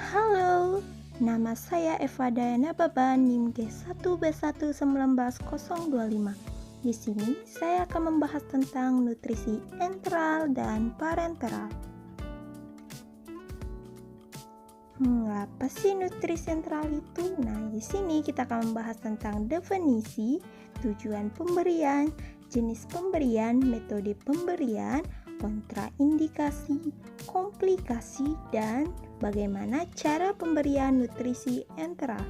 Halo, nama saya Eva Dayana Baban, NIM G1B1191025. Di sini saya akan membahas tentang nutrisi enteral dan parenteral. Apa sih nutrisi enteral itu? Nah, di sini kita akan membahas tentang definisi, tujuan pemberian, jenis pemberian, metode pemberian, kontraindikasi, komplikasi, dan bagaimana cara pemberian nutrisi enteral.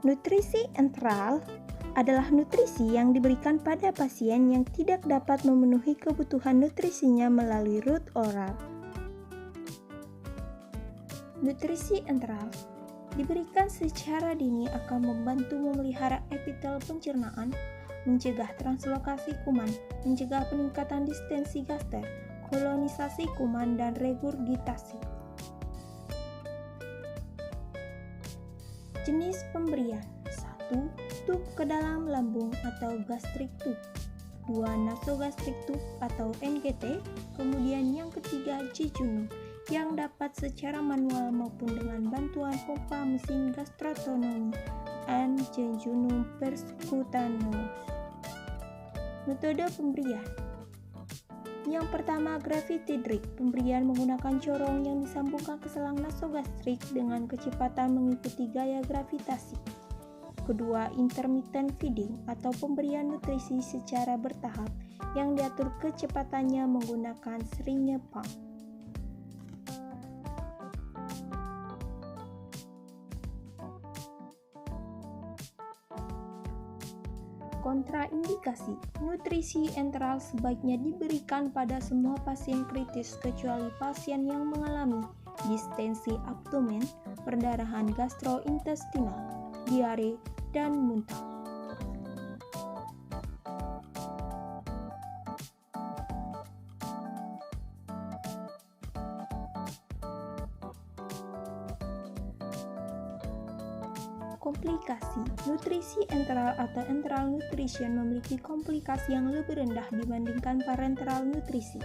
Nutrisi enteral adalah nutrisi yang diberikan pada pasien yang tidak dapat memenuhi kebutuhan nutrisinya melalui route oral. Nutrisi enteral diberikan secara dini akan membantu memelihara epitel pencernaan, mencegah translokasi kuman, mencegah peningkatan distensi gaster, kolonisasi kuman, dan regurgitasi. Jenis pemberian: 1. Tub ke dalam lambung atau gastric tube, 2. Nasogastric tube atau NGT, kemudian yang ketiga jejunum yang dapat secara manual maupun dengan bantuan pompa mesin gastrostomi and jejunum perscutaneous. Metode pemberian: yang pertama, gravity drip, pemberian menggunakan corong yang disambungkan ke selang nasogastrik dengan kecepatan mengikuti gaya gravitasi. Kedua, intermittent feeding atau pemberian nutrisi secara bertahap yang diatur kecepatannya menggunakan seringe pump. Kontraindikasi: nutrisi enteral sebaiknya diberikan pada semua pasien kritis kecuali pasien yang mengalami distensi abdomen, perdarahan gastrointestinal, diare, dan muntah. Komplikasi: nutrisi enteral atau enteral nutrition memiliki komplikasi yang lebih rendah dibandingkan parenteral nutrisi.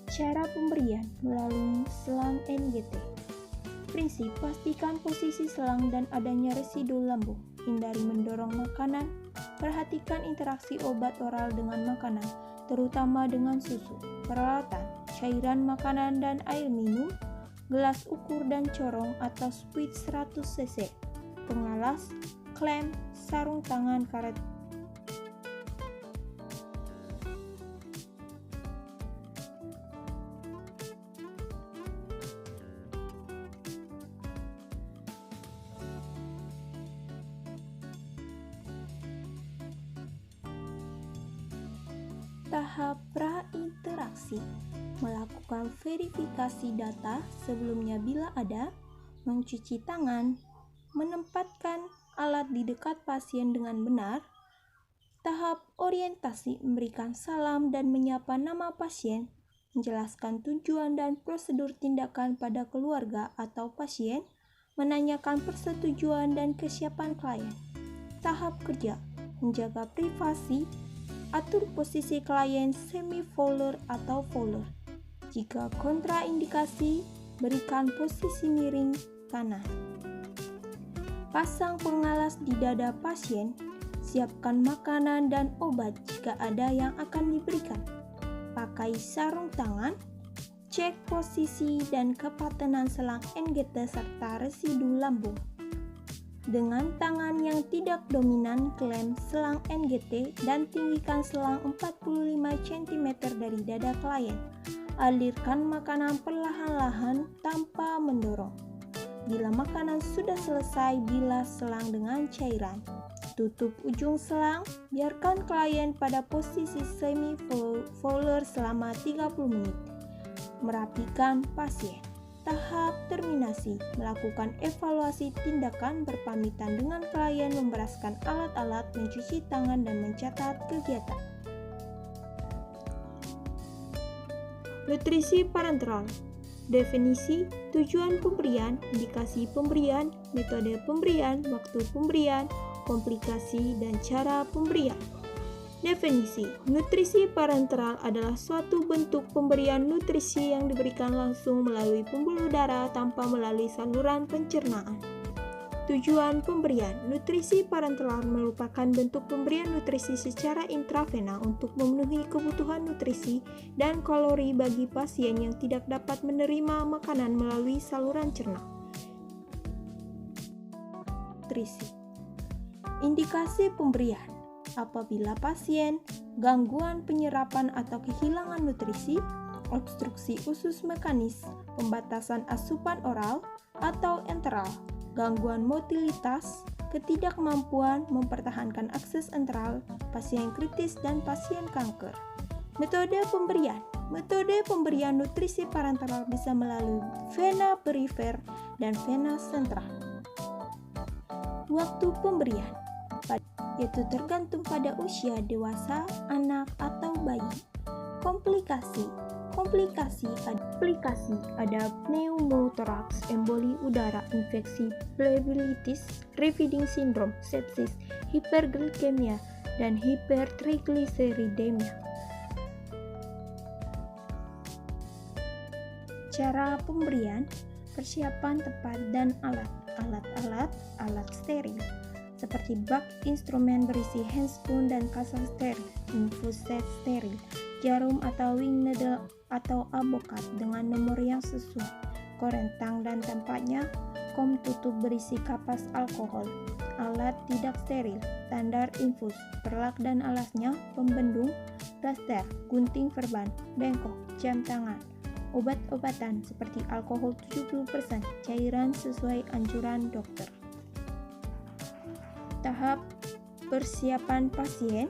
Cara pemberian melalui selang NGT. Prinsip: pastikan posisi selang dan adanya residu lambung. Hindari mendorong makanan. Perhatikan interaksi obat oral dengan makanan, terutama dengan susu. Peralatan: cairan makanan dan air minum, gelas ukur dan corong atau spuit 100 cc, pengalas, klem, sarung tangan karet. Tahap prainteraksi: melakukan verifikasi data sebelumnya bila ada, mencuci tangan, menempatkan alat di dekat pasien dengan benar. Tahap orientasi: memberikan salam dan menyapa nama pasien, menjelaskan tujuan dan prosedur tindakan pada keluarga atau pasien, menanyakan persetujuan dan kesiapan klien. Tahap kerja: menjaga privasi, atur posisi klien semi-fowler atau fowler. Jika kontraindikasi, berikan posisi miring kanan. Pasang pengalas di dada pasien, siapkan makanan dan obat jika ada yang akan diberikan. Pakai sarung tangan, cek posisi dan kepatenan selang NGT serta residu lambung. Dengan tangan yang tidak dominan, klem selang NGT dan tinggikan selang 45 cm dari dada klien. Alirkan makanan perlahan-lahan tanpa mendorong. Bila makanan sudah selesai, bilas selang dengan cairan. Tutup ujung selang, biarkan klien pada posisi semi-fowler selama 30 menit. Merapikan pasien. Tahap terminasi: melakukan evaluasi tindakan, berpamitan dengan klien, membereskan alat-alat, mencuci tangan, dan mencatat kegiatan. Nutrisi parenteral definisi, tujuan pemberian, indikasi pemberian, metode pemberian, waktu pemberian, komplikasi, dan cara pemberian. Definisi, nutrisi parenteral adalah suatu bentuk pemberian nutrisi yang diberikan langsung melalui pembuluh darah tanpa melalui saluran pencernaan. Tujuan pemberian, nutrisi parenteral merupakan bentuk pemberian nutrisi secara intravena untuk memenuhi kebutuhan nutrisi dan kalori bagi pasien yang tidak dapat menerima makanan melalui saluran cerna. Nutrisi. Indikasi pemberian. Apabila pasien gangguan penyerapan atau kehilangan nutrisi, obstruksi usus mekanis, pembatasan asupan oral atau enteral, gangguan motilitas, ketidakmampuan mempertahankan akses enteral, pasien kritis dan pasien kanker. Metode pemberian. Metode pemberian nutrisi parenteral bisa melalui vena perifer dan vena sentral. Waktu pemberian yaitu tergantung pada usia dewasa, anak, atau bayi. Komplikasi ada pneumotoraks, emboli udara, infeksi pleuritis, re-feeding syndrome, sepsis, hiperglikemia, dan hipertrigliseridemia. Cara pemberian, persiapan tempat dan alat steril seperti bak instrumen berisi handspoon dan kassar steril, infus set steril, jarum atau wing needle atau avokat dengan nomor yang sesuai, korentang dan tempatnya, kom tutup berisi kapas alkohol, alat tidak steril, standar infus, perlak dan alasnya, pembendung, plaster, gunting perban, bengkok, jam tangan, obat-obatan seperti alkohol 70%, cairan sesuai anjuran dokter. Tahap persiapan pasien,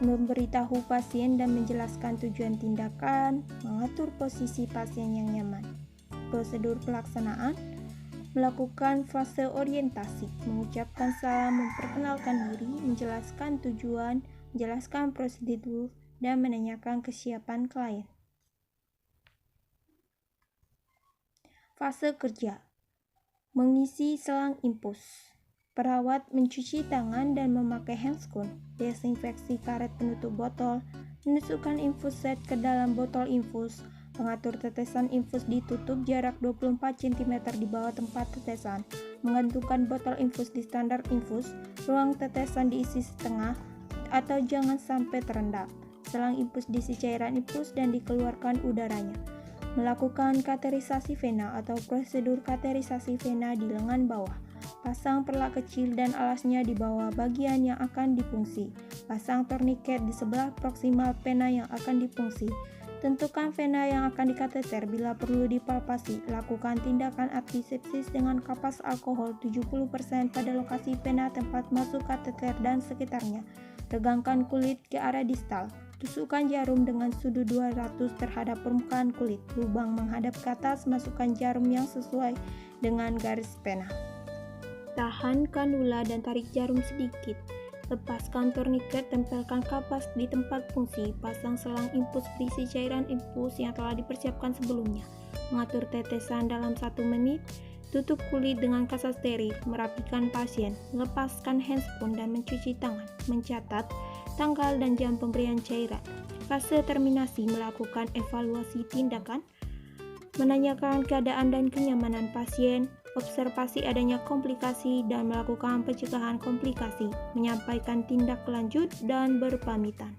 memberitahu pasien dan menjelaskan tujuan tindakan, mengatur posisi pasien yang nyaman. Prosedur pelaksanaan, melakukan fase orientasi, mengucapkan salam, memperkenalkan diri, menjelaskan tujuan, menjelaskan prosedur, dan menanyakan kesiapan klien. Fase kerja, mengisi selang infus. Perawat mencuci tangan dan memakai handscoon, desinfeksi karet penutup botol, menusukkan infus set ke dalam botol infus, mengatur tetesan infus ditutup jarak 24 cm di bawah tempat tetesan, menggantungkan botol infus di standar infus, ruang tetesan diisi setengah atau jangan sampai terendam, selang infus diisi cairan infus dan dikeluarkan udaranya, melakukan kateterisasi vena atau prosedur kateterisasi vena di lengan bawah, pasang perlak kecil dan alasnya di bawah bagian yang akan difungsi, pasang torniket di sebelah proksimal vena yang akan difungsi, tentukan vena yang akan dikateter bila perlu dipalpasi, lakukan tindakan antisepsis dengan kapas alkohol 70% pada lokasi vena tempat masuk kateter dan sekitarnya, regangkan kulit ke arah distal, tusukkan jarum dengan sudut 200 terhadap permukaan kulit, lubang menghadap ke atas, masukkan jarum yang sesuai dengan garis pena. Tahan kanula dan tarik jarum sedikit. Lepaskan torniket, tempelkan kapas di tempat fungsi, pasang selang infus berisi cairan infus yang telah dipersiapkan sebelumnya. Mengatur tetesan dalam 1 menit, tutup kulit dengan kassar steril, merapikan pasien, lepaskan handscoon dan mencuci tangan, mencatat tanggal dan jam pemberian cairan. Fase terminasi, melakukan evaluasi tindakan, menanyakan keadaan dan kenyamanan pasien, observasi adanya komplikasi dan melakukan pencegahan komplikasi, menyampaikan tindak lanjut dan berpamitan.